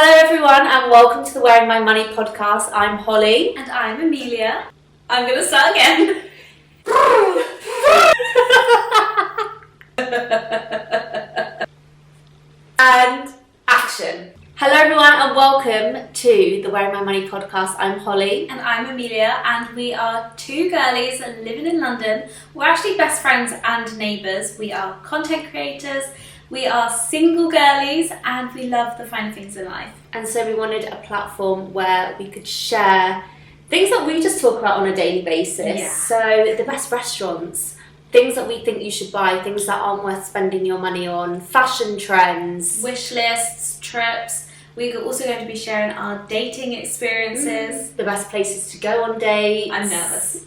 Hello everyone and welcome to the Wearing My Money podcast. I'm Hollie. And I'm Amelia. I'm going to start again. And action. Hello everyone and welcome to the Wearing My Money podcast. I'm Hollie. And I'm Amelia, and we are two girlies living in London. We're actually best friends and neighbours. We are content creators. We are single girlies and we love the finer things in life. And so we wanted a platform where we could share things that we just talk about on a daily basis. Yeah. So the best restaurants, things that we think you should buy, things that aren't worth spending your money on, fashion trends, wish lists, trips. We're also going to be sharing our dating experiences. The best places to go on dates. I'm nervous.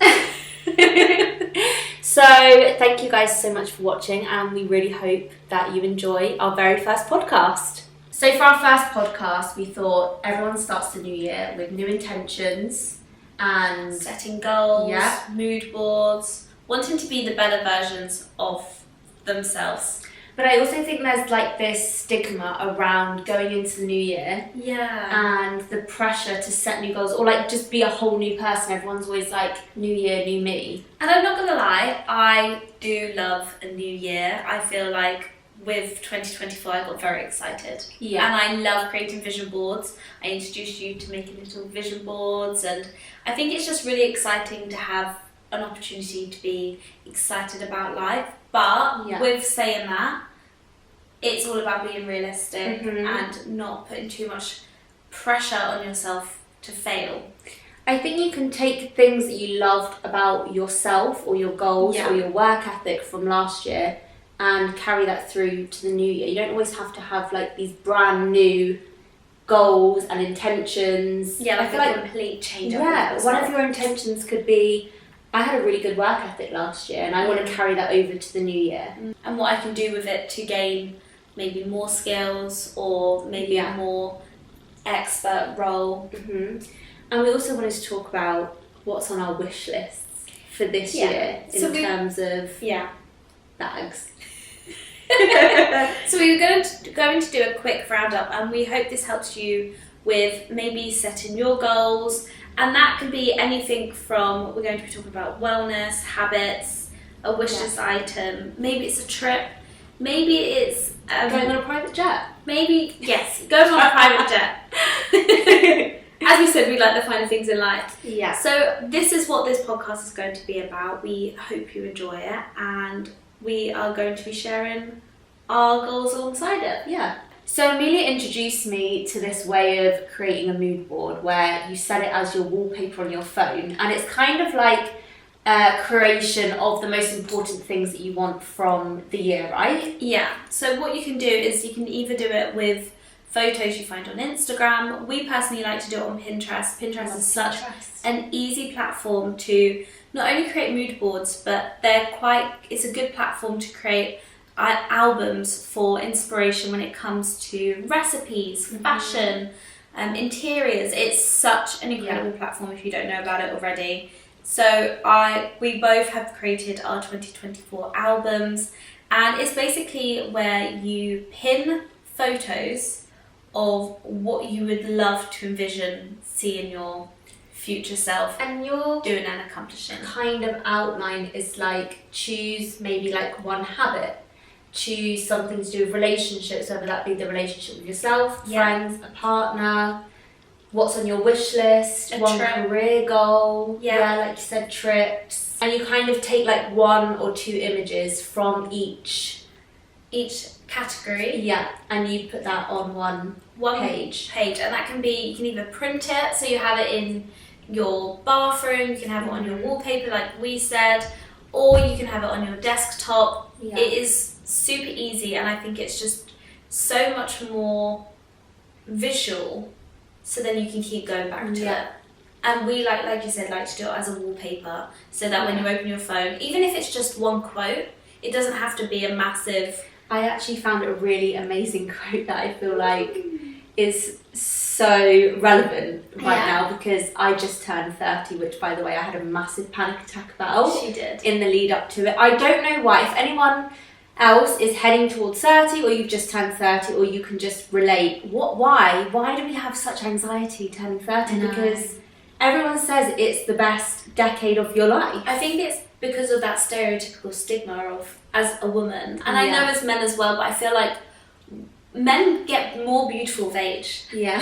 So thank you guys so much for watching, and we really hope that you enjoy our very first podcast. So for our first podcast, we thought everyone starts the new year with new intentions and setting goals, Yeah. mood boards, wanting to be the better versions of themselves. But I also think there's like this stigma around going into the new year Yeah. and the pressure to set new goals or like just be a whole new person. Everyone's always like, new year, new me. And I'm not gonna lie, I do love a new year. I feel like with 2024 I got very excited. Yeah. And I love creating vision boards. I introduced you to making little vision boards, and I think it's just really exciting to have an opportunity to be excited about life. But Yeah. with saying that, it's all about being realistic Mhm. and not putting too much pressure on yourself to fail. I think you can take things that you loved about yourself or your goals Yeah. or your work ethic from last year and carry that through to the new year. You don't always have to have like these brand new goals and intentions. Yeah, I like feel a complete change up. yeah, one of your intentions could be, I had a really good work ethic last year and I want to carry that over to the new year. And what I can do with it to gain maybe more skills or maybe Yeah. a more expert role. hmm And we also wanted to talk about what's on our wish lists for this Yeah. year in terms of Yeah. bags. So we were going to do a quick roundup, and we hope this helps you with maybe setting your goals, and that can be anything from, we're going to be talking about wellness, habits, a wish list item, maybe it's a trip, maybe it's Going on a private jet. maybe, yes, going on a private jet. As we said, we like the finer things in life. Yeah. So this is what this podcast is going to be about. We hope you enjoy it, and we are going to be sharing our goals alongside it. Yeah. So Amelia introduced me to this way of creating a mood board where you set it as your wallpaper on your phone, and it's kind of like a creation of the most important things that you want from the year, right? Yeah. So what you can do is you can either do it with photos you find on Instagram. We personally like to do it on Pinterest. Pinterest is such an easy platform to not only create mood boards, but it's a good platform to create albums for inspiration when it comes to recipes, fashion, interiors. It's such an incredible platform if you don't know about it already. So we both have created our 2024 albums, and it's basically where you pin photos of what you would love to envision seeing your future self And your doing and accomplishing. kind of outline is like, choose maybe like one habit, choose something to do with relationships, whether that be the relationship with yourself, friends, a partner, what's on your wish list, one trip. career goal, Yeah. like you said, trips. And you kind of take like one or two images from each category, and you put that on one page. And that can be, you can either print it so you have it in your bathroom, you can have it on your wallpaper like we said, or you can have it on your desktop. Yeah. It is super easy, and I think it's just so much more visual, so then you can keep going back to it. And we like you said, like to do it as a wallpaper, so that when you open your phone, even if it's just one quote, it doesn't have to be a massive. I actually found a really amazing quote that I feel like is so relevant right now, because I just turned 30, which by the way I had a massive panic attack about. She did. In the lead up to it. I don't know why. If anyone else is heading towards 30, or you've just turned 30, or you can just relate. Why do we have such anxiety turning 30? Because everyone says it's the best decade of your life. I think it's because of that stereotypical stigma of as a woman, and I know as men as well, but I feel like men get more beautiful with age. Yeah.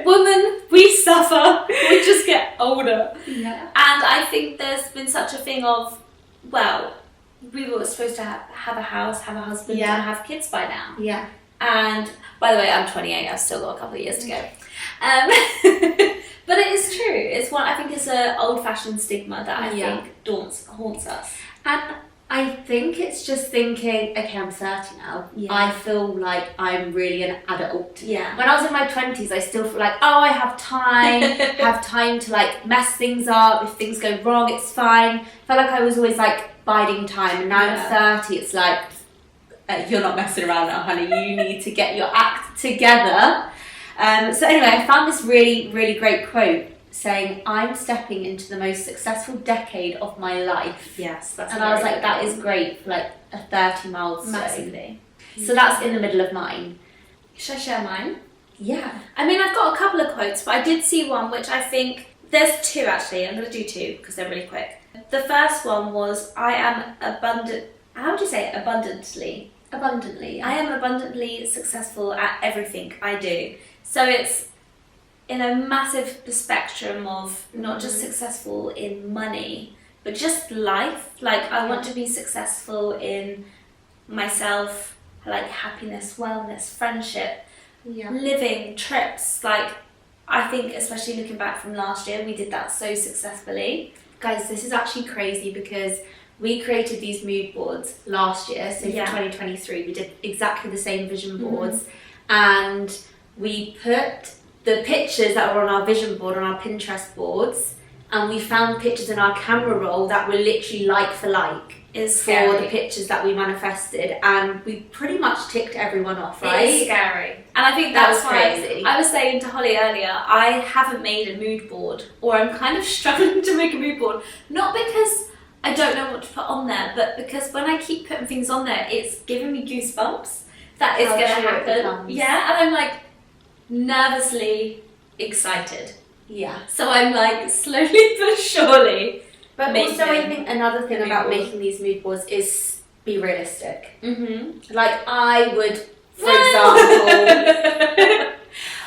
Women, we suffer. We just get older. Yeah. And I think there's been such a thing of, well, we were supposed to have a house, have a husband, and have kids by now. Yeah. And by the way, I'm 28. I've still got a couple of years to go. But it is true. It's one. I think it's an old-fashioned stigma that I think haunts us. And I think it's just thinking, okay, I'm 30 now. Yeah. I feel like I'm really an adult. Yeah. When I was in my 20s, I still feel like, oh, I have time to like mess things up. If things go wrong, it's fine. I felt like I was always like biding time. And now I'm 30, it's like, you're not messing around now, honey. You need to get your act together. So anyway, I found this really, really great quote saying, I'm stepping into the most successful decade of my life. Yes, that's and I was like, that is great for like a 30 milestone. Massively. So that's in the middle of mine. Should I share mine? Yeah. I mean, I've got a couple of quotes, but I did see one which I think, there's two actually. I'm going to do two because they're really quick. The first one was, I am abundant, how do you say it? Abundantly. Yeah. I am abundantly successful at everything I do. So it's in a massive spectrum of not just successful in money, but just life. Like, I want to be successful in myself, like happiness, wellness, friendship, living, trips. Like, I think, especially looking back from last year, we did that so successfully. Guys, this is actually crazy because we created these mood boards last year. So for 2023, we did exactly the same vision boards. And we put the pictures that were on our vision board on our Pinterest boards, and we found pictures in our camera roll that were literally like for like for the pictures that we manifested, and we pretty much ticked everyone off, right? It is scary. And I think that's was crazy. I was saying to Hollie earlier, I haven't made a mood board, or I'm kind of struggling to make a mood board, not because I don't know what to put on there, but because when I keep putting things on there, it's giving me goosebumps that it's going to happen. Yeah, and I'm like, nervously excited. Yeah. So I'm like, slowly but surely. But also I think another thing about making these mood boards is be realistic. Like I would, for example,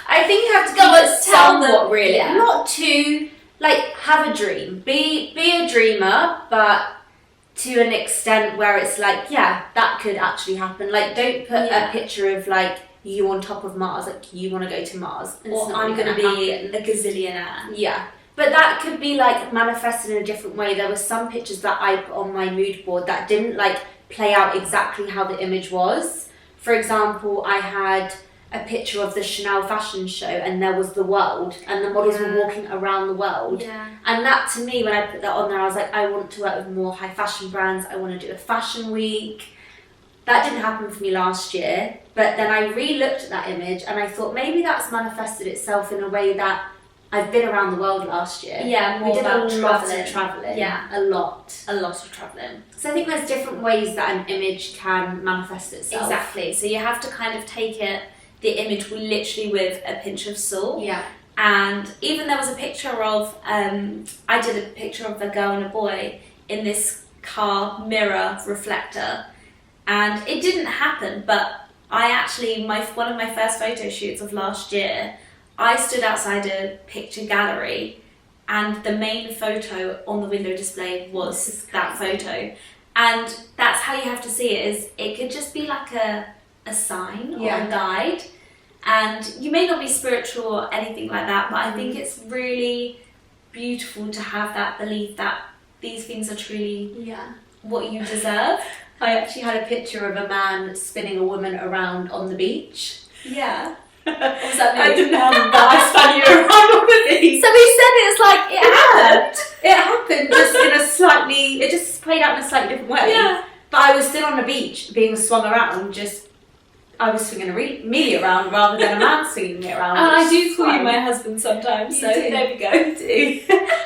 I think you have to keep it somewhat real. Not too, like, have a dream. Be a dreamer, but to an extent where it's like, yeah, that could actually happen. Like, don't put a picture of like you on top of Mars, like you want to go to Mars, and or I'm going to be a gazillionaire. Yeah, but that could be like manifested in a different way. There were some pictures that I put on my mood board that didn't like play out exactly how the image was. For example, I had a picture of the Chanel fashion show, and there was the world, and the models were walking around the world. And that, to me, when I put that on there, I was like, I want to work with more high fashion brands. I want to do a fashion week. That didn't happen for me last year, but then I re-looked at that image and I thought maybe that's manifested itself in a way that I've been around the world last year. Yeah, more we did about a lot of travelling. Yeah, a lot of travelling. So I think there's different ways that an image can manifest itself. Exactly. So you have to kind of take the image literally with a pinch of salt. Yeah. And even there was a picture of, I did a picture of a girl and a boy in this car mirror reflector. And it didn't happen, but I actually, one of my first photo shoots of last year, I stood outside a picture gallery and the main photo on the window display was that photo. And that's how you have to see it, is it could just be like a sign or a guide. And you may not be spiritual or anything like that, but I think it's really beautiful to have that belief that these things are truly what you deserve. I actually had a picture of a man spinning a woman around on the beach. Yeah. What was that mean? I didn't have him, but I spun you around on the beach. So we said it's like, it happened. It happened just in a slightly, it just played out in a slightly different way. Yeah. But I was still on the beach being swung around, I was swinging Amelia around rather than a man swinging me around. And I do call you my husband sometimes, so there we go.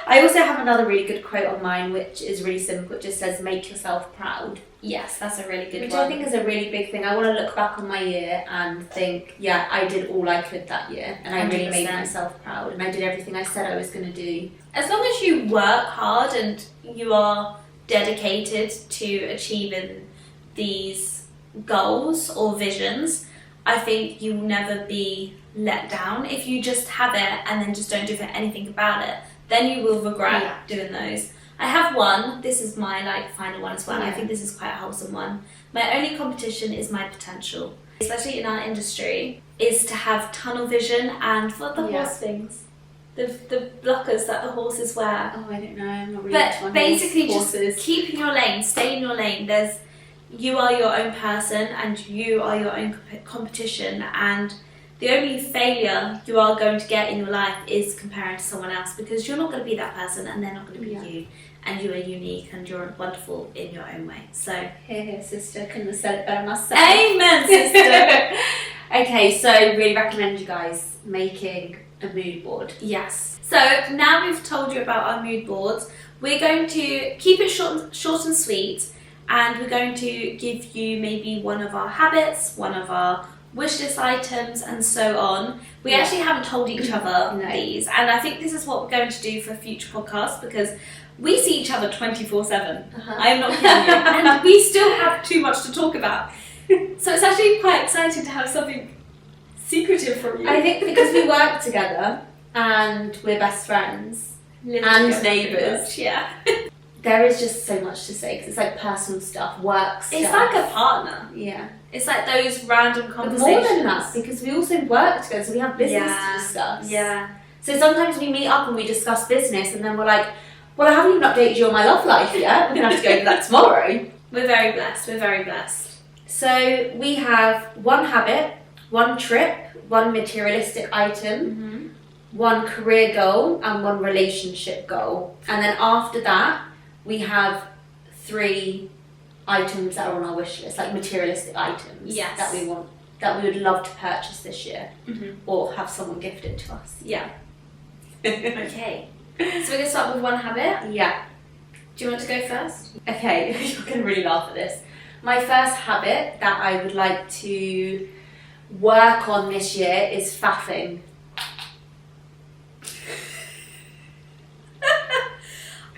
I I also have another really good quote on mine, which is really simple. It just says, make yourself proud. Yes, that's a really good Which one. I think is a really big thing. I want to look back on my year and think, yeah, I did all I could that year. And I really made 100%. myself proud. And I did everything I said I was going to do. As long as you work hard and you are dedicated to achieving these goals or visions, I think you will never be let down. If you just have it and then just don't do anything about it, then you will regret doing those. I have one. This is my final one as well. I think this is quite a wholesome one. My only competition is my potential, especially in our industry, is to have tunnel vision and what the horse things, the blockers that the horses wear. Oh, I don't know. I'm not really But basically, just keep in your lane, stay in your lane. You are your own person and you are your own competition, and the only failure you are going to get in your life is comparing to someone else, because you're not going to be that person and they're not going to be you, and you are unique and you're wonderful in your own way. So here, sister, couldn't have said it better myself. Amen, sister. Okay, so really recommend you guys making a mood board. Yes. So now we've told you about our mood boards, we're going to keep it short and sweet, and we're going to give you maybe one of our habits, one of our wish list items, and so on. We actually haven't told each other these, and I think this is what we're going to do for future podcasts, because we see each other 24/7. I am not kidding you. And we still have too much to talk about. So it's actually quite exciting to have something secretive from you. I think because we work together and we're best friends and neighbours. Yeah. There is just so much to say, because it's like personal stuff, work stuff. It's like a partner. Yeah. It's like those random But conversations. more than that, because we also work together, so we have business to discuss. Yeah. So sometimes we meet up and we discuss business, and then we're like, well, I haven't even updated you on my love life yet. We're going to have to go over that tomorrow. We're very blessed. We're very blessed. So we have one habit, one trip, one materialistic item, one career goal, and one relationship goal. And then after that, we have 3 items that are on our wish list, like materialistic items that we want, that we would love to purchase this year, or have someone gift it to us. Yeah. Okay. So we're going to start with one habit. Yeah. Do you want to go first? Okay, you're going to really laugh at this. My first habit that I would like to work on this year is faffing.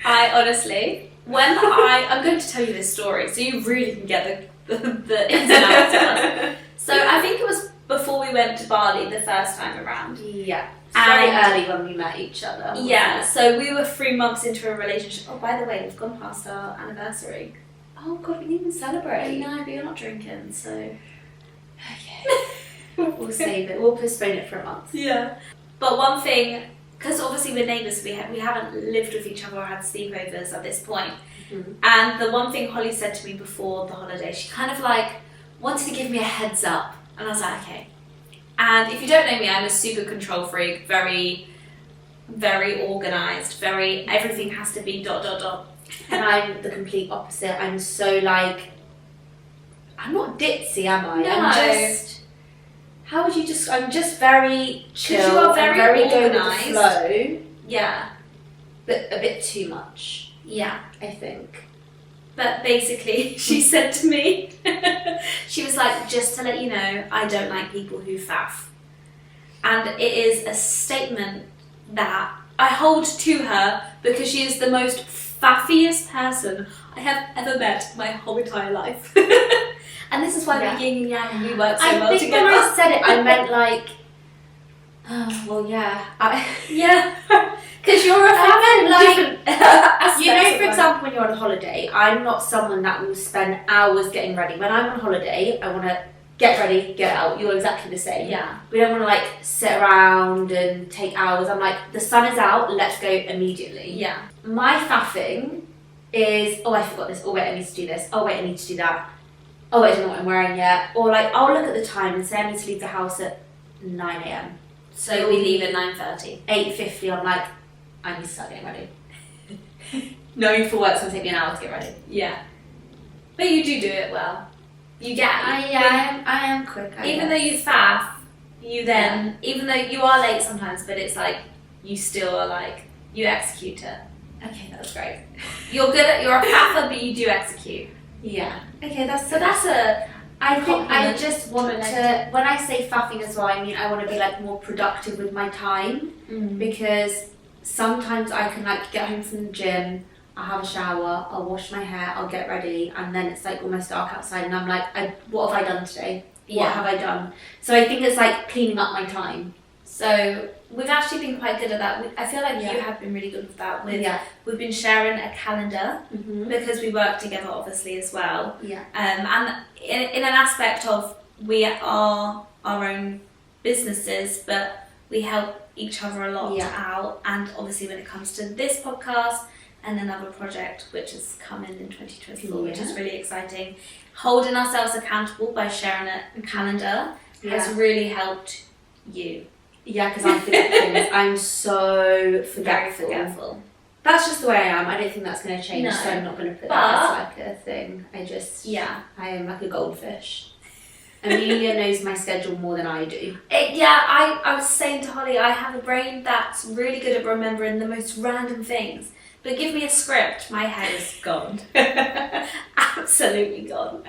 I honestly, I'm going to tell you this story so you really can get the ins and outs of us. So I think it was before we went to Bali the first time around. Yeah. Very early when we met each other. Yeah, so we were 3 months into a relationship. Oh, by the way, we've gone past our anniversary. Oh God, we didn't even celebrate. I know, but you're not drinking, so... Okay. We'll save it. We'll postpone it for a month. Yeah. But one thing, because obviously we're neighbours, we haven't lived with each other or had sleepovers at this point. And the one thing Hollie said to me before the holiday, she kind of wanted to give me a heads up. And I was like, okay. And if you don't know me, I'm a super control freak, very, very organised, everything has to be ... And I'm the complete opposite. I'm so I'm not ditzy, am I? No. I'm just very chill. Because you are very organised. Go with the flow. Yeah. But a bit too much. Yeah. I think. But basically, she said to me, she was like, just to let you know, I don't like people who faff. And it is a statement that I hold to her, because she is the most faffiest person I have ever met in my whole entire life. And this is why we're yin and yang and we work so well I think together. when I said it, I meant oh, well, yeah. Yeah. Because you're a fan, you know, for example, when you're on holiday, I'm not someone that will spend hours getting ready. When I'm on holiday, I want to get ready, get out. You're exactly the same. Yeah. We don't want to sit around and take hours. I'm like, the sun is out, let's go immediately. Yeah. My faffing is, oh, I forgot this. Oh, wait, I need to do this. Oh, wait, I need to do that. Oh, wait, I don't know what I'm wearing yet. Or I'll look at the time and say I need to leave the house at 9 a.m. So we leave at 9:30. 8:50, I'm like, I need to start getting ready. Knowing for work's going to take me an hour to get ready. Yeah. But you do it well. You get I am quick. Even though you faff, you then, even though you are late sometimes, but it's you still are You execute it. Okay, that's great. You're a puffer, but you do execute. Yeah. Okay, that's So that's a. I think I compliment just want to to, when I say faffing as well, I mean I want to be like more productive with my time, because sometimes I can like get home from the gym, I'll have a shower, I'll wash my hair, I'll get ready, and then it's like almost dark outside and I'm like, what have I done today? What have I done? So I think it's like cleaning up my time. So we've actually been quite good at that. I feel like you have been really good with that. We've been sharing a calendar because we work together, obviously, as well. Yeah. And in an aspect of we are our own businesses, but we help each other a lot out. And obviously, when it comes to this podcast and another project which is coming in 2024, which is really exciting, holding ourselves accountable by sharing a calendar has really helped you. Yeah, because I forget things. I'm so forgetful. Very forgetful. That's just the way I am. I don't think that's going to change, so I'm not going to put that as like a thing. I am like a goldfish. Amelia knows my schedule more than I do. I was saying to Hollie, I have a brain that's really good at remembering the most random things. But give me a script, my head is gone. Absolutely gone.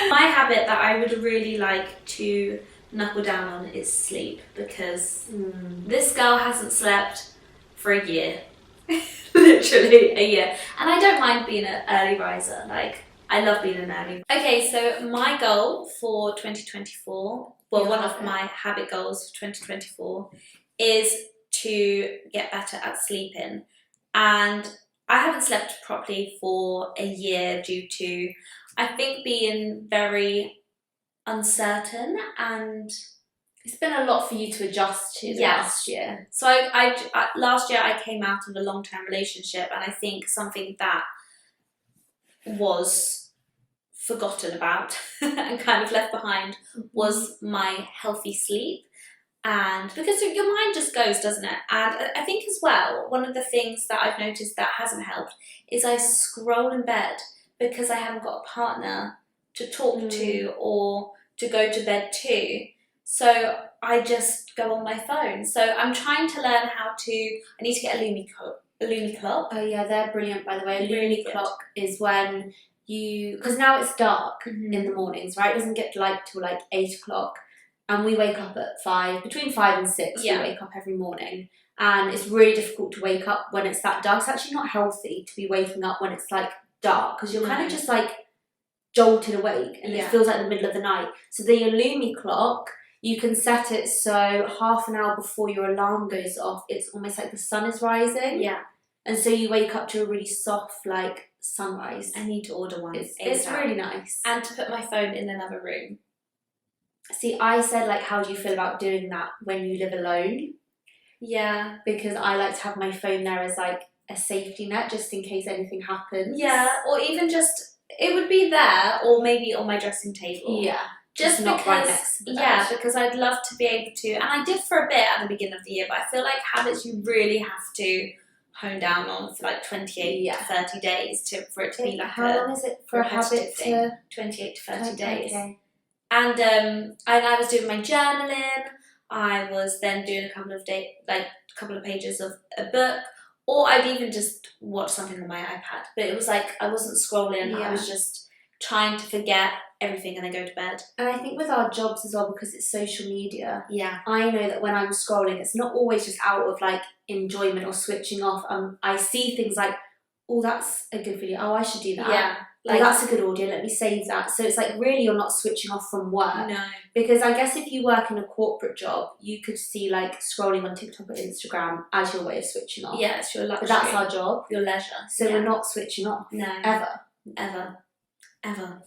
My habit that I would really like to knuckle down on is sleep, because this girl hasn't slept for a year. Literally a year. And I don't mind being an early riser. Like, I love being an early. Okay, so my goal for 2024, one of my habit goals for 2024 is to get better at sleeping. And I haven't slept properly for a year due to, I think, being very uncertain, and it's been a lot for you to adjust to last year. So I last year I came out of a long-term relationship, and I think something that was forgotten about and kind of left behind was my healthy sleep. And because your mind just goes, doesn't it? And I think as well, one of the things that I've noticed that hasn't helped is I scroll in bed because I haven't got a partner to talk to or to go to bed to. So I just go on my phone. So I'm trying to learn how to, I need to get a Lumi clock. Oh yeah, they're brilliant, by the way. A Lumi clock is when because now it's dark in the mornings, right? It doesn't get light till like 8 o'clock. And we wake up at 5, between 5 and 6, we wake up every morning. And it's really difficult to wake up when it's that dark. It's actually not healthy to be waking up when it's like dark, because you're kind of just like jolted awake and it feels like the middle of the night. So the Lumi clock, you can set it so half an hour before your alarm goes off, it's almost like the sun is rising. Yeah. And so you wake up to a really soft like sunrise. I need to order one. It's really nice. And to put my phone in another room. See, I said like, how do you feel about doing that when you live alone? Yeah. Because I like to have my phone there as like a safety net just in case anything happens. Yeah, or even just, it would be there or maybe on my dressing table. Yeah. Just not because, right next to the bed. because I'd love to be able to, and I did for a bit at the beginning of the year, but I feel like habits you really have to hone down on for like 28 to 30 days for it to be like how long is it for a habit to 28 to 30 days. Okay. And I was doing my journaling. I was then doing a couple of pages of a book, or I'd even just watch something on my iPad. But it was like I wasn't scrolling. I was just trying to forget everything and then go to bed. And I think with our jobs as well, because it's social media, I know that when I'm scrolling, it's not always just out of like enjoyment or switching off. I see things like, oh, that's a good video. Oh, I should do that. Yeah. Like, that's a good audio, let me save that. So it's like really you're not switching off from work. No. Because I guess if you work in a corporate job, you could see like scrolling on TikTok or Instagram as your way of switching off. Yeah, it's your luxury. But that's our job. Your leisure. So we're not switching off. No. Ever.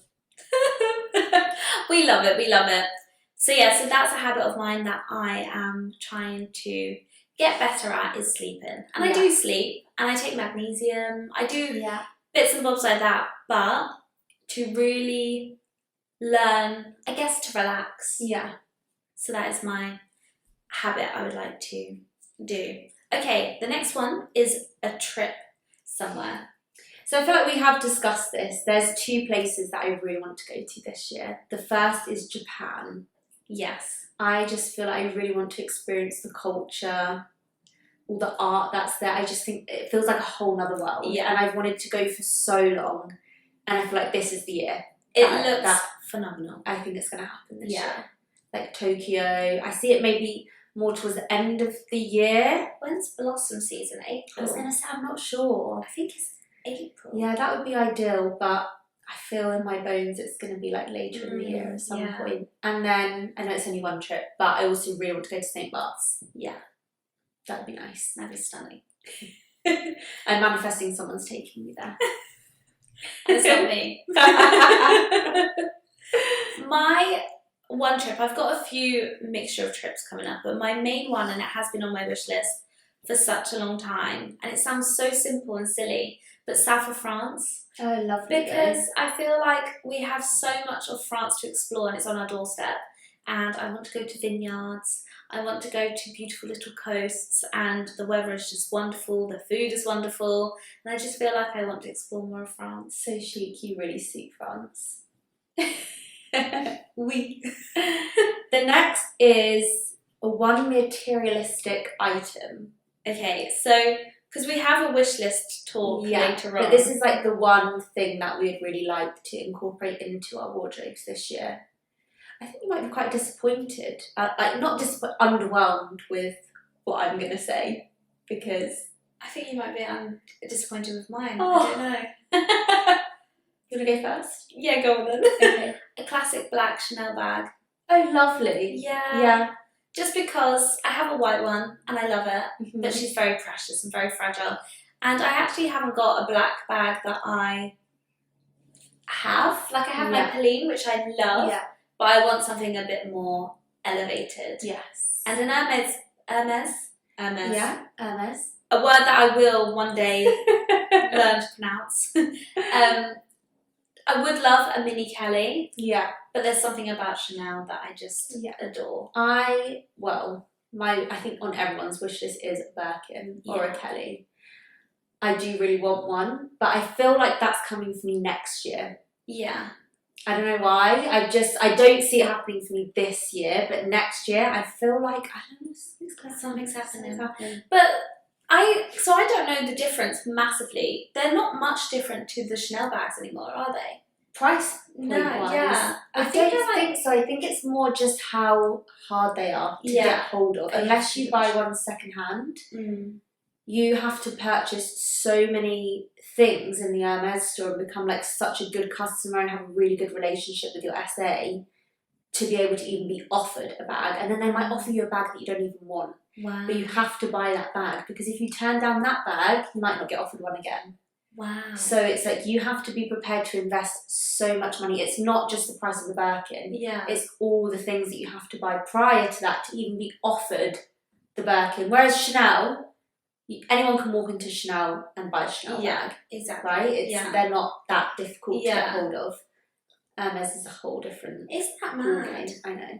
We love it. So so that's a habit of mine that I am trying to get better at, is sleeping. And I do sleep, and I take magnesium. I do bits and bobs like that, but to really learn, I guess, to relax. Yeah. So that is my habit I would like to do. Okay, the next one is a trip somewhere. So I feel like we have discussed this. There's 2 places that I really want to go to this year. The first is Japan. Yes. I just feel like I really want to experience the culture. all the art that's there. I just think it feels like a whole nother world. Yeah. And I've wanted to go for so long, and I feel like this is the year. It looks phenomenal. I think it's going to happen this Yeah. year. Like Tokyo. I see it maybe more towards the end of the year. When's blossom season? I April? was going to say, I'm not sure. I think it's April. Yeah, that would be ideal, but I feel in my bones it's going to be like later in the year at some point. And then, I know it's only one trip, but I also really want to go to St. Bart's. Yeah. That'd be nice. That'd be stunning. I'm manifesting someone's taking me there. And it's not me. My one trip, I've got a few mixture of trips coming up, but my main one, and it has been on my wish list for such a long time, and it sounds so simple and silly, but south of France. Oh, lovely. Because I feel like we have so much of France to explore and it's on our doorstep. And I want to go to vineyards, I want to go to beautiful little coasts, and the weather is just wonderful, the food is wonderful, and I just feel like I want to explore more of France. So chic, you really suit France. Oui. The next is one materialistic item. Okay, so because we have a wish list talk later on. But this is like the one thing that we'd really like to incorporate into our wardrobes this year. I think you might be quite disappointed, like not underwhelmed with what I'm going to say, because I think you might be disappointed with mine. Oh. I don't know. You want to go first? Yeah, go on then. Okay. A classic black Chanel bag. Oh, lovely. Yeah. Yeah. Just because I have a white one and I love it, Mhm. but she's very precious and very fragile. And I actually haven't got a black bag that I have. Like I have my Pauline, which I love, but I want something a bit more elevated. Yes. And an Hermes. Yeah, Hermes. A word that I will one day learn to pronounce. I would love a mini Kelly. Yeah. But there's something about Chanel that I just adore. I think on everyone's wish list is a Birkin or a Kelly. I do really want one, but I feel like that's coming for me next year. Yeah. I don't know why. I don't see it happening for me this year, but next year I feel like Something's happening. But I don't know the difference massively. They're not much different to the Chanel bags anymore, are they? Price No, point-wise, yeah. I don't think so. I think it's more just how hard they are to get hold of. Unless you buy one second hand, you have to purchase so many things in the Hermes store and become like such a good customer and have a really good relationship with your SA to be able to even be offered a bag. And then they might offer you a bag that you don't even want. Wow. But you have to buy that bag, because if you turn down that bag, you might not get offered one again. Wow. So it's like you have to be prepared to invest so much money. It's not just the price of the Birkin. Yeah. It's all the things that you have to buy prior to that to even be offered the Birkin. Whereas Chanel, anyone can walk into Chanel and buy a Chanel bag. Exactly. Right? They're not that difficult to Yeah. get hold of. Hermes is a whole different Isn't that ballgame. mad? I know.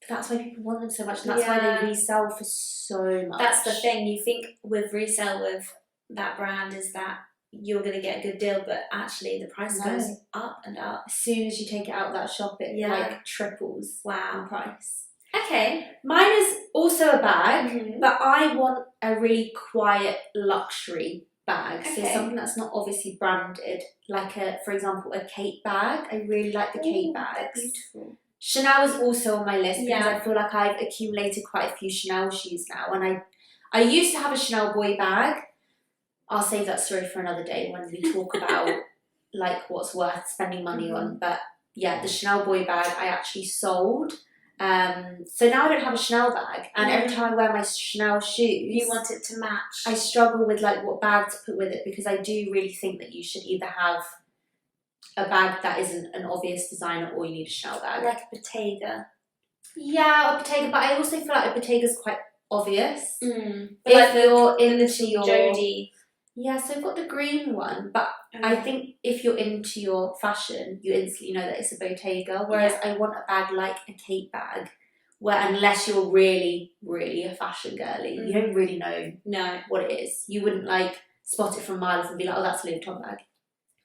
That's why people want them so much, and that's why they resell for so much. That's the thing. You think with resale with that brand is that you're going to get a good deal, but actually the price goes up and up. As soon as you take it out of that shop, it like triples in price. Okay. Mine is also a bag, but I want a really quiet luxury bag. So something that's not obviously branded, like for example, a Kate bag. I really like the Kate bags. They're beautiful. Chanel is also on my list because I feel like I've accumulated quite a few Chanel shoes now, and I used to have a Chanel boy bag. I'll save that story for another day when we talk about like what's worth spending money on. But yeah, the Chanel boy bag I actually sold. So now I don't have a Chanel bag, and every time I wear my Chanel shoes, you want it to match. I struggle with like what bag to put with it, because I do really think that you should either have a bag that isn't an obvious designer, or you need a Chanel bag. Like a Bottega. Yeah, a Bottega, but I also feel like a Bottega's quite obvious. But If like you're into your Jodie. Yeah, so I've got the green one, but I think if you're into your fashion, you instantly know that it's a Bottega, whereas I want a bag like a Kate bag, where unless you're really, really a fashion girly, you don't really know what it is. You wouldn't like spot it from miles and be like, oh, that's a Louis Vuitton bag.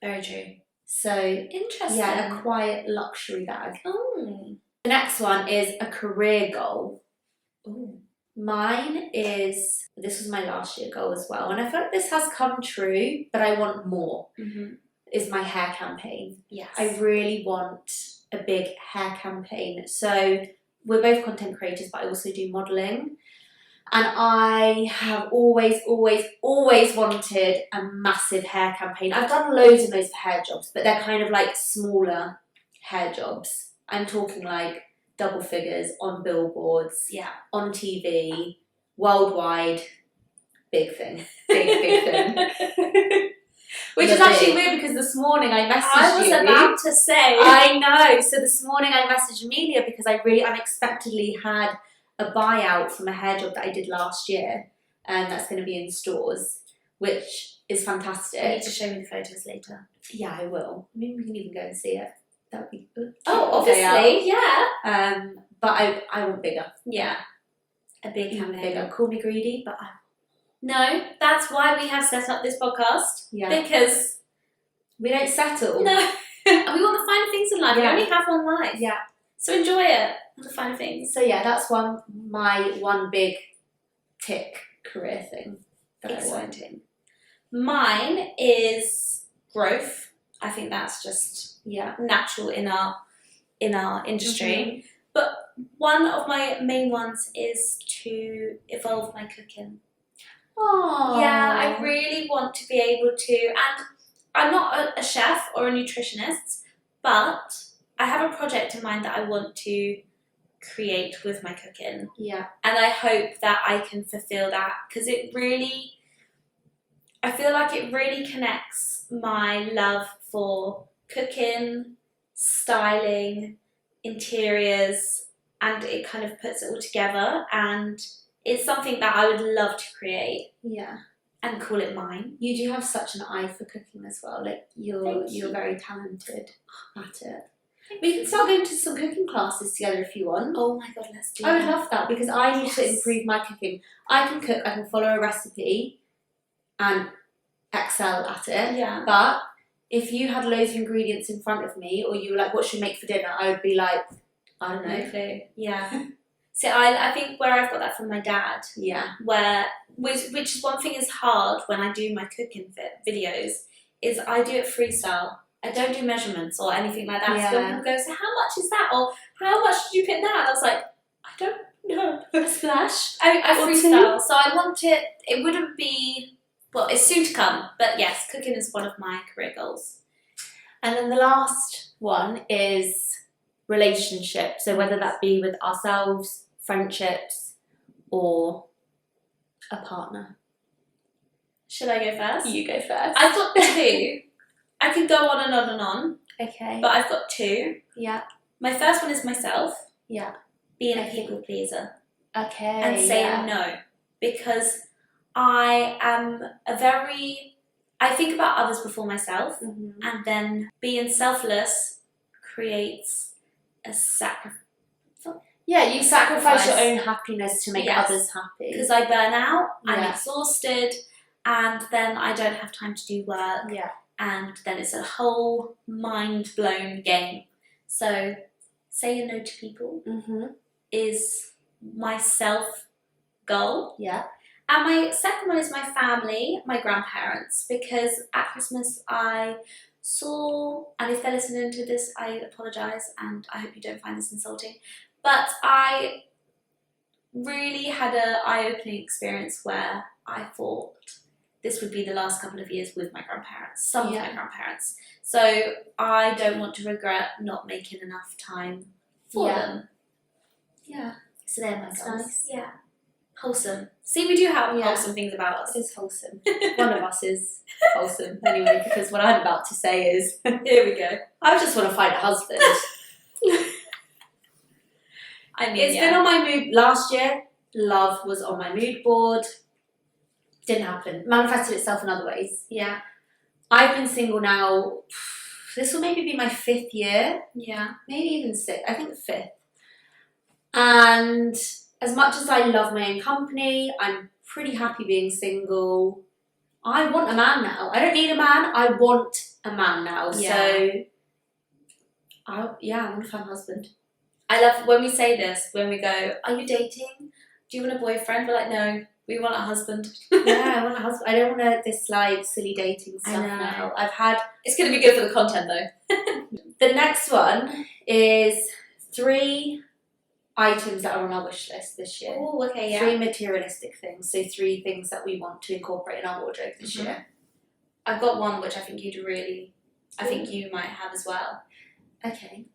Very true. So, interesting. Yeah, a quiet luxury bag. Oh. The next one is a career goal. Ooh. Mine is this was my last year goal as well, and I feel like this has come true, but I want more, is my hair campaign. Yes. I really want a big hair campaign. So we're both content creators, but I also do modelling. And I have always wanted a massive hair campaign. I've done loads and loads of hair jobs, but they're kind of like smaller hair jobs. I'm talking like double figures on billboards, on TV, worldwide. Big thing. Big thing. Which is actually weird because this morning I messaged you. I was about to say. I know. So this morning I messaged Amelia because I really unexpectedly had a buyout from a hair job that I did last year, and that's going to be in stores, which is fantastic. You need to show me the photos later. Yeah, I will. Maybe we can even go and see it. That would be good. Oh, obviously, yeah. But I want bigger. Yeah, a big Even campaign. bigger. Call me greedy, but No, that's why we have set up this podcast. Yeah. Because we don't settle. No. We want the finer things in life. Yeah. We only have one life. Yeah. So enjoy it. The finer things. So yeah, that's my one big tick career thing that I want. Exciting. Mine is growth. I think that's just natural in our industry. But one of my main ones is to evolve my cooking. Oh. Yeah, I really want to be able to, and I'm not a chef or a nutritionist, but I have a project in mind that I want to create with my cooking. Yeah. And I hope that I can fulfill that, because I feel like it really connects my love for cooking, styling, interiors, and it kind of puts it all together, and it's something that I would love to create. Yeah. And call it mine. You do have such an eye for cooking as well. Like you're very talented at it. We can start going to some cooking classes together if you want. Oh my god, let's do I that. would love that because I need to improve my cooking. I can cook, I can follow a recipe and excel at it. Yeah. But if you had loads of ingredients in front of me or you were like, what should we make for dinner? I would be like, I don't know. No clue. Yeah. See, I think where I've got that from my dad. Yeah. Which is one thing is hard when I do my cooking videos, is I do it freestyle. I don't do measurements or anything like that. Yeah. So when people go, so how much is that? Or how much did you put in that? And I was like, I don't know. A splash. I Or freestyle. So I want it wouldn't be, well, it's soon to come. But yes, cooking is one of my career goals. And then the last one is relationship. So whether that be with ourselves, friendships, or a partner. Should I go first? You go first. I've got two. I could go on and on and on. Okay. But I've got two. Yeah. My first one is myself. Yeah. Being a people pleaser. Okay. And saying no. Because I am I think about others before myself. Mm-hmm. And then being selfless creates a sacrifice. Yeah, you sacrifice your own happiness to make others happy. Because I burn out, I'm Yeah. exhausted, and then I don't have time to do work. Yeah. And then it's a whole mind-blown game. So saying no to people is my self-goal. Yeah. And my second one is my family, my grandparents, because at Christmas I saw, and if they're listening to this, I apologise and I hope you don't find this insulting, but I really had an eye-opening experience where I thought this would be the last couple of years with my grandparents, some of my grandparents. So I don't want to regret not making enough time for them. Yeah. So they're my goals. Nice. Yeah. Wholesome. See, we do have wholesome things about us. It is wholesome. One of us is wholesome anyway, because what I'm about to say is, Here we go. I just want to find a husband. I mean, It's been on my mood last year. Love was on my mood board. Didn't happen. Manifested itself in other ways. Yeah. I've been single now. This will maybe be my 5th year. Yeah. Maybe even 6th. I think 5th. And as much as I love my own company, I'm pretty happy being single. I want a man now. I don't need a man. I want a man now. Yeah. So, I want to find a husband. I love when we say this, when we go, are you dating? Do you want a boyfriend? We're like, no, We want a husband. Yeah, I want a husband. I don't want this like silly dating stuff now. It's going to be good for the content though. The next one is 3 items that are on our wish list this year. Oh, okay, yeah. 3 materialistic things. So 3 things that we want to incorporate in our wardrobe this year. I've got one which I think I think you might have as well. Okay.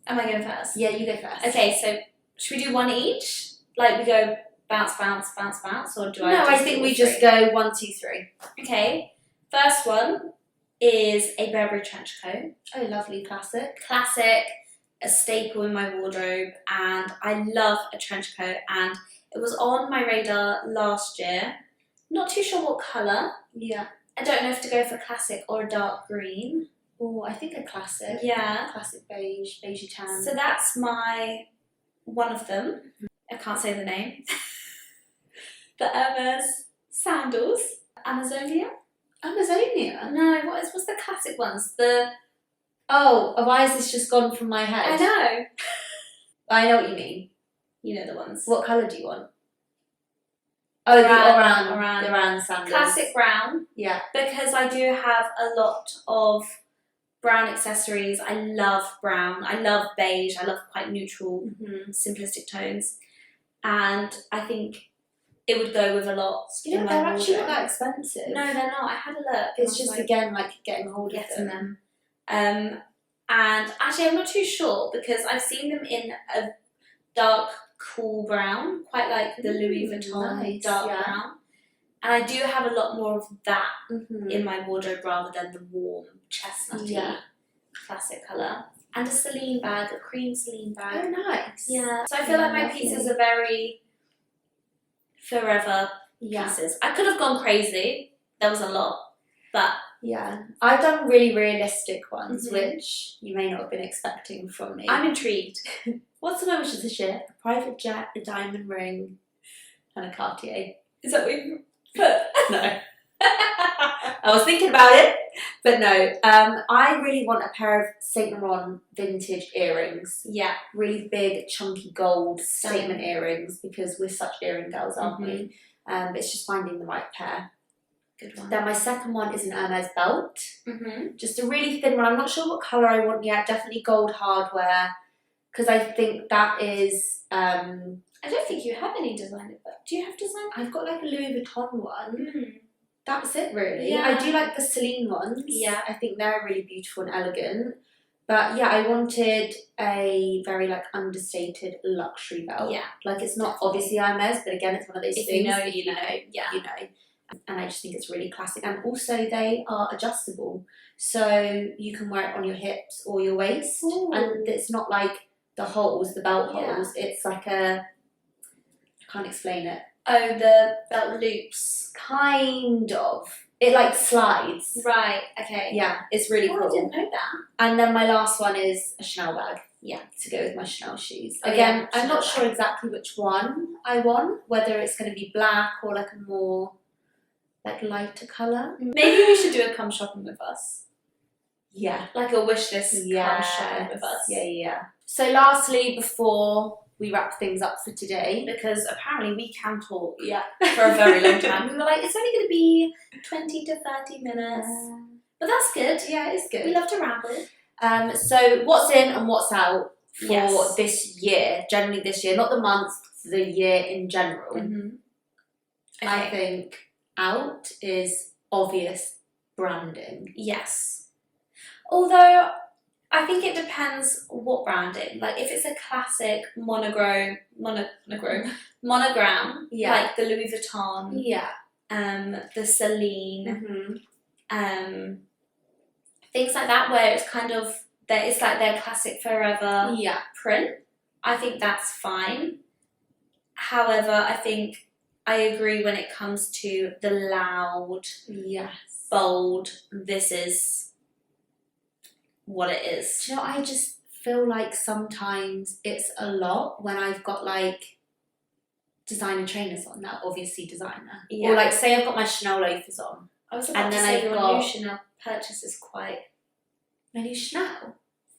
Am I going first? Yeah, you go first. Okay, so should we do one each? Like we go bounce, bounce, bounce, bounce, or do I? No, I think we just go 1, 2, 3. Okay. First one is a Burberry trench coat. Oh, lovely, classic. Classic, a staple in my wardrobe, and I love a trench coat. And it was on my radar last year. Not too sure what colour. Yeah. I don't know if to go for classic or a dark green. Oh, I think a classic. Yeah. Classic beige, beigey tan. So that's one of them. I can't say the name. The Hermes sandals. Amazonia? Amazonia? No, what's the classic ones? Oh, why has this just gone from my head? I know. I know what you mean. You know the ones. What colour do you want? Oh, the oran sandals. Classic brown. Yeah. Because I do have a lot of brown accessories. I love brown. I love beige. I love quite neutral, simplistic tones. And I think it would go with a lot. You know, they're actually not that expensive. No, they're not. I had a look. It's just, again, like getting hold of them. And actually, I'm not too sure because I've seen them in a dark, cool brown, quite like the Louis Vuitton dark brown. And I do have a lot more of that in my wardrobe rather than the warm, chestnutty, classic colour. And a Celine bag, a cream Celine bag. Oh, nice. Yeah. So I feel like my pieces are very forever pieces. I could have gone crazy. There was a lot. But yeah, I've done really realistic ones, which you may not have been expecting from me. I'm intrigued. What's on my wishes this year? A private jet, a diamond ring, and a Cartier. Is that what you put? No. I was thinking about it, but no. I really want a pair of Saint Laurent vintage earrings. Yeah. Really big, chunky gold statement earrings because we're such earring girls, aren't we? It's just finding the right pair. Good one. Then my second one is an Hermes belt. Just a really thin one. I'm not sure what colour I want yet. Definitely gold hardware because I think that is... I don't think you have any designer belt. Do you have designer? I've got like a Louis Vuitton one. That's it really. Yeah. I do like the Celine ones. Yeah. I think they're really beautiful and elegant. But yeah, I wanted a very like understated luxury belt. Yeah. Like it's not obviously Hermes, but again it's one of those things. You know. Yeah. You know. And I just think it's really classic. And also they are adjustable. So you can wear it on your hips or your waist. Ooh. And it's not like the holes, the belt holes. It's like I can't explain it. Oh, the belt loops. Kind of. It like slides. Right, okay. Yeah, it's really cool. I didn't know that. And then my last one is a Chanel bag. Yeah. To go with my Chanel shoes. Oh, Again, yeah, I'm not sure exactly which one I want, whether it's going to be black or like a more like lighter colour. Maybe we should do a come shopping with us. Yeah. Like a wish list come shopping with us. Yeah. So lastly, before we wrap things up for today, because apparently we can talk for for a very long time. We were like, it's only going to be 20 to 30 minutes. But that's good. Yeah, it's good. We love to ramble. So what's in and what's out for this year, generally this year, not the month, the year in general. Okay. I think out is obvious branding. Yes. Although I think it depends what branding. Like if it's a classic monogram, like the Louis Vuitton, the Celine, things like that, where it's kind of it's like their classic forever print. I think that's fine. However, I think I agree when it comes to the loud, bold. This is what it is. Do you know, I just feel like sometimes it's a lot when I've got like designer trainers on. Now, obviously designer, or like say I've got my Chanel loafers on. I was about to say your new Chanel purchase is quite. My new Chanel.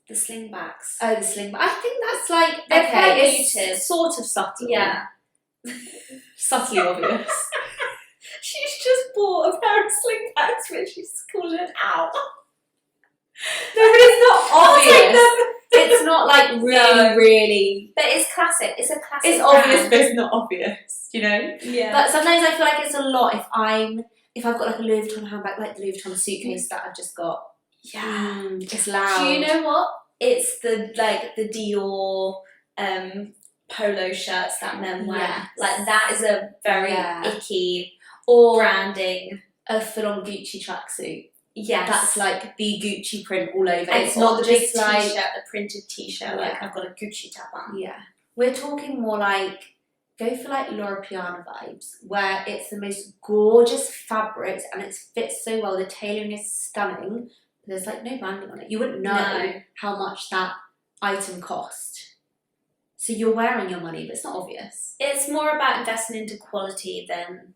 The slingbacks. Oh, the sling. I think that's like they're quite it's muted. sort of subtle. Yeah. Subtly obvious. She's just bought a pair of slingbacks which she's called an owl. No, but it's not obvious. It's not like really, really. But it's classic. It's a classic. It's obvious, but it's not obvious. You know. Yeah. But sometimes I feel like it's a lot if I've got like a Louis Vuitton handbag, like the Louis Vuitton suitcase that I've just got. Yeah. It's loud. Do you know what? It's the Dior polo shirts that men wear. Yes. Like that is a very icky or branding. A full-on Gucci tracksuit. Yes. That's like the Gucci print all over. And It's not the big just like t-shirt, the printed t-shirt. Like I've got a Gucci tab on. Yeah. We're talking more like, go for like Laura Piana vibes, where it's the most gorgeous fabrics and it fits so well. The tailoring is stunning. There's like no branding on it. You wouldn't know how much that item cost. So you're wearing your money, but it's not obvious. It's more about investing into quality than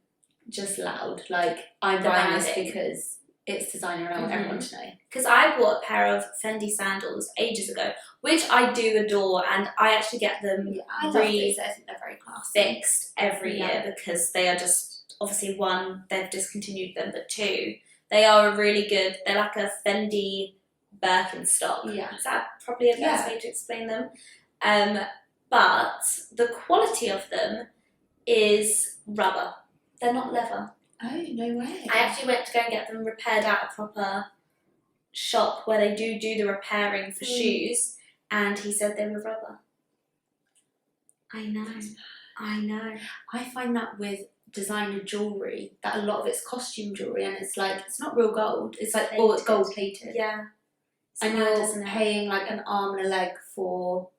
just loud. Like, I'm buying this because it's designer and I want everyone to know. Because I bought a pair of Fendi sandals ages ago, which I do adore, and I actually get them I love these. I think they're very classy. Fixed every year because they are just, obviously, one, they've discontinued them, but two, they are really good. They're like a Fendi Birkenstock. Yeah. Is that probably a best way to explain them? But the quality of them is rubber. They're not leather. Oh, no way. I actually went to go and get them repaired at a proper shop where they do the repairing for shoes, and he said they were rubber. I know. I find that with designer jewellery, that a lot of it's costume jewellery, and it's like, it's not real gold. It's like, it's gold plated. Yeah. And you're paying like an arm and a leg for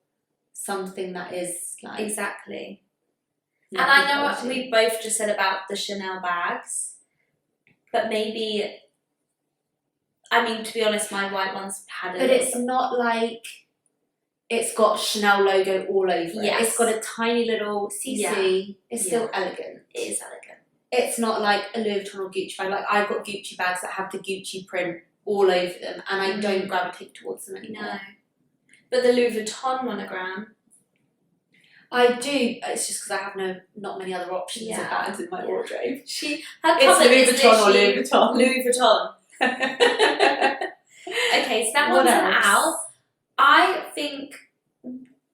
something that is like... Exactly. And I know what we both just said about the Chanel bags, but maybe, I mean, to be honest, my white ones had But it's not like it's got Chanel logo all over it. It's got a tiny little CC. Yeah. It's still elegant. It is elegant. It's not like a Louis Vuitton or Gucci bag. Like, I've got Gucci bags that have the Gucci print all over them, and I don't gravitate towards them anymore. No. But the Louis Vuitton monogram... I do. It's just because I have not many other options of bags in my wardrobe. It's Louis Vuitton or Louis Vuitton. Louis Vuitton. Okay, so that one's out. I think,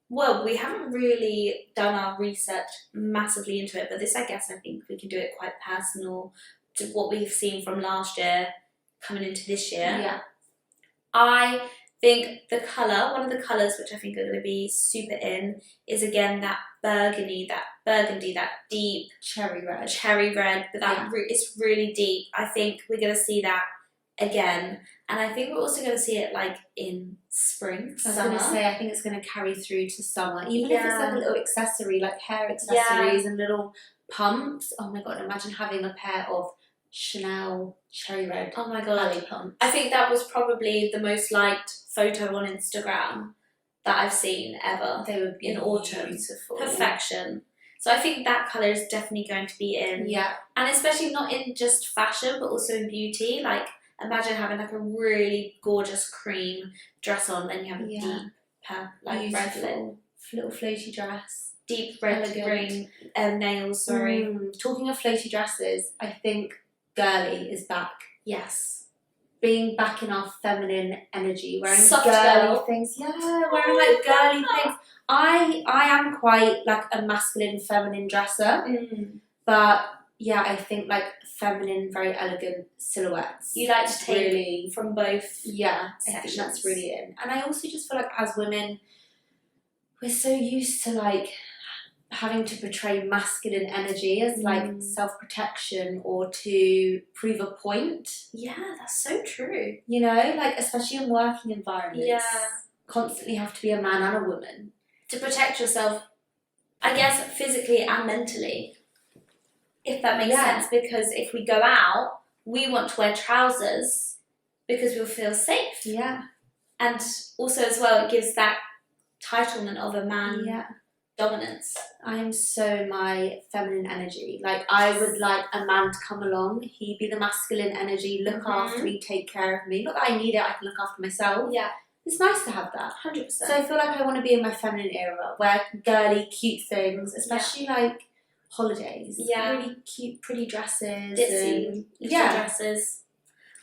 well, we haven't really done our research massively into it, but this, I guess, I think we can do it quite personal to what we've seen from last year coming into this year. Yeah. I think the colour, one of the colours which I think are going to be super in is again that burgundy, that deep cherry red, but it's really deep. I think we're going to see that again, and I think we're also going to see it like in spring, summer. I was going to say, I think it's going to carry through to summer, even if it's like a little accessory, like hair accessories and little pumps. Oh my god, imagine having a pair of Chanel cherry red. Oh my god, pumps. I think that was probably the most liked photo on Instagram that I've seen ever. They would be in autumn. Beautiful. Perfection. So I think that colour is definitely going to be in. Yeah. And especially not in just fashion, but also in beauty. Like, imagine having like a really gorgeous cream dress on, then you have a deep, like red little floaty dress. Deep red to green nails, sorry. Talking of floaty dresses, I think girly is back. Yes. Being back in our feminine energy, wearing soft girly things. Yeah, wearing like girly things. I am quite like a masculine, feminine dresser. But yeah, I think like feminine, very elegant silhouettes. You like to take really, from both. Yeah, sections. I think that's really in. And I also just feel like as women, we're so used to like having to portray masculine energy as like self-protection or to prove a point. Yeah, that's so true. You know, like especially in working environments. Yeah. Constantly have to be a man and a woman. To protect yourself, I guess, physically and mentally. If that makes sense. Because if we go out, we want to wear trousers because we'll feel safe. Yeah. And also as well, it gives that titlement of a man. Yeah. Dominance. I'm so my feminine energy. Like, I would like a man to come along. He'd be the masculine energy, look after me, take care of me. Not that I need it, I can look after myself. Yeah. It's nice to have that. 100%. So I feel like I want to be in my feminine era, wear girly, cute things, especially like holidays. Yeah. Really cute, pretty dresses. Ditzy and- little dresses.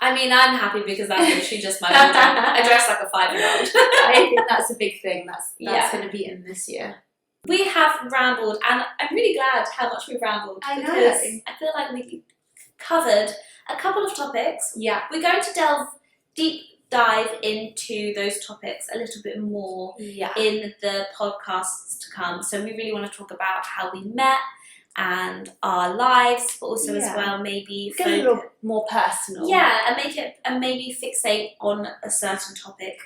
I mean, I'm happy because that's literally just my wardrobe. I dress like a 5-year-old. I think that's a big thing. That's Yeah. going to be in this year. We have rambled, and I'm really glad how much we've rambled. I know. Because I feel like we covered a couple of topics. Yeah. We're going to deep dive into those topics a little bit more Yeah. in the podcasts to come. So we really want to talk about how we met and our lives, but also as Yeah. well maybe Get a little more personal. yeah, and maybe fixate on a certain topic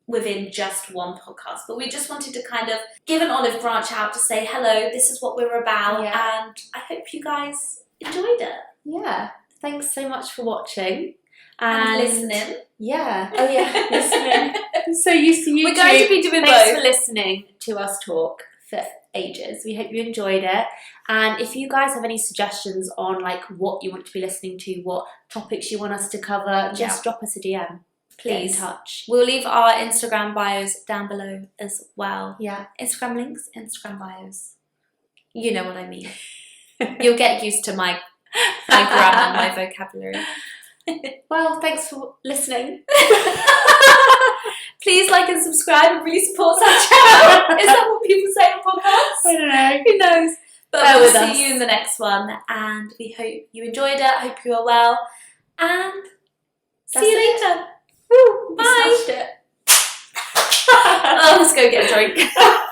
within just one podcast. But we just wanted to kind of give an olive branch out to say hello, this is what we're about, and I hope you guys enjoyed it. Yeah. Thanks so much for watching. And listening. Yeah. Oh yeah, listening. I'm so used to YouTube. We're going to be doing Thanks both. for listening to us talk for ages. We hope you enjoyed it. And if you guys have any suggestions on like what you want to be listening to, what topics you want us to cover, just drop us a DM. Please. Get in touch. We'll leave our Instagram bios down below as well. Yeah. Instagram links, Instagram bios. You know what I mean. You'll get used to my grammar and my vocabulary. Well, thanks for listening. Please like and subscribe and really support our channel. Is that what people say on podcasts? I don't know. Who knows? But Bear we'll with see us. you in the next one, and we hope you enjoyed it. Hope you are well, and see you later. Woo, we Bye. smashed it. Oh, let's go get a drink.